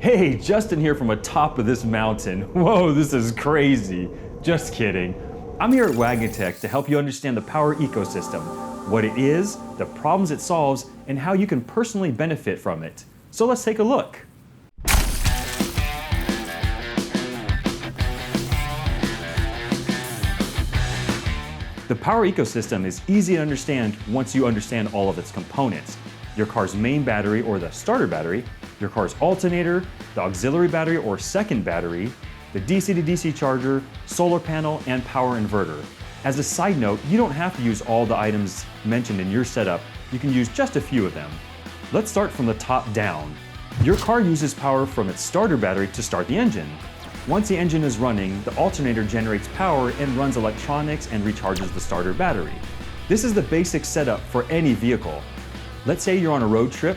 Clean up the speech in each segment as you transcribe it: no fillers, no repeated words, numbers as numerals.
Hey, Justin here from atop of this mountain. Whoa, this is crazy. Just kidding. I'm here at Wagan to help you understand the power ecosystem, what it is, the problems it solves, and how you can personally benefit from it. So let's take a look. The power ecosystem is easy to understand once you understand all of its components. Your car's main battery or the starter battery, your car's alternator, the auxiliary battery or second battery, the DC to DC charger, solar panel, and power inverter. As a side note, you don't have to use all the items mentioned in your setup. You can use just a few of them. Let's start from the top down. Your car uses power from its starter battery to start the engine. Once the engine is running, the alternator generates power and runs electronics and recharges the starter battery. This is the basic setup for any vehicle. Let's say you're on a road trip,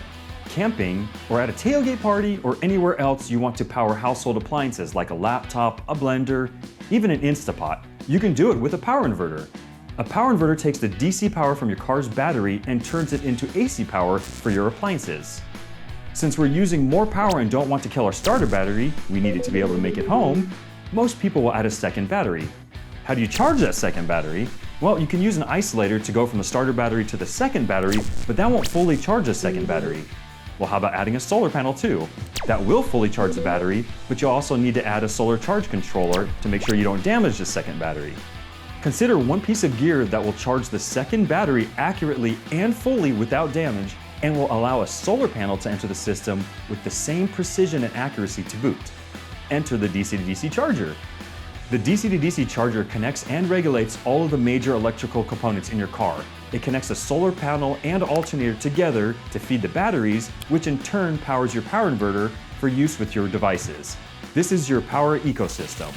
camping, or at a tailgate party, or anywhere else you want to power household appliances like a laptop, a blender, even an Instapot. You can do it with a power inverter. A power inverter takes the DC power from your car's battery and turns it into AC power for your appliances. Since we're using more power and don't want to kill our starter battery, we need it to be able to make it home, most people will add a second battery. How do you charge that second battery? Well, you can use an isolator to go from the starter battery to the second battery, but that won't fully charge the second battery. Well, how about adding a solar panel too? That will fully charge the battery, but you'll also need to add a solar charge controller to make sure you don't damage the second battery. Consider one piece of gear that will charge the second battery accurately and fully without damage, and will allow a solar panel to enter the system with the same precision and accuracy to boot. Enter the DC to DC charger. The DC to DC charger connects and regulates all of the major electrical components in your car. It connects a solar panel and alternator together to feed the batteries, which in turn powers your power inverter for use with your devices. This is your power ecosystem.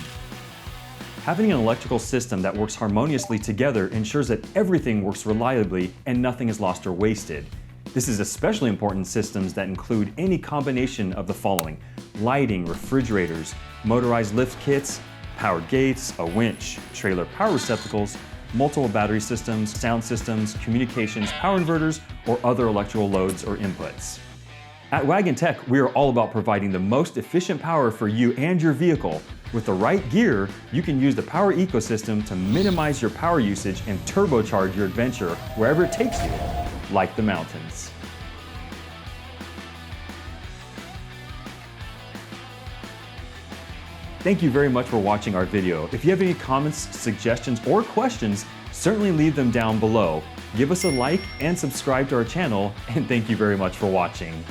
Having an electrical system that works harmoniously together ensures that everything works reliably and nothing is lost or wasted. This is especially important in systems that include any combination of the following: lighting, refrigerators, motorized lift kits, powered gates, a winch, trailer power receptacles, multiple battery systems, sound systems, communications, power inverters, or other electrical loads or inputs. At Wagan Tech, we are all about providing the most efficient power for you and your vehicle. With the right gear, you can use the power ecosystem to minimize your power usage and turbocharge your adventure wherever it takes you, like the mountains. Thank you very much for watching our video. If you have any comments, suggestions, or questions, certainly leave them down below. Give us a like and subscribe to our channel, and thank you very much for watching.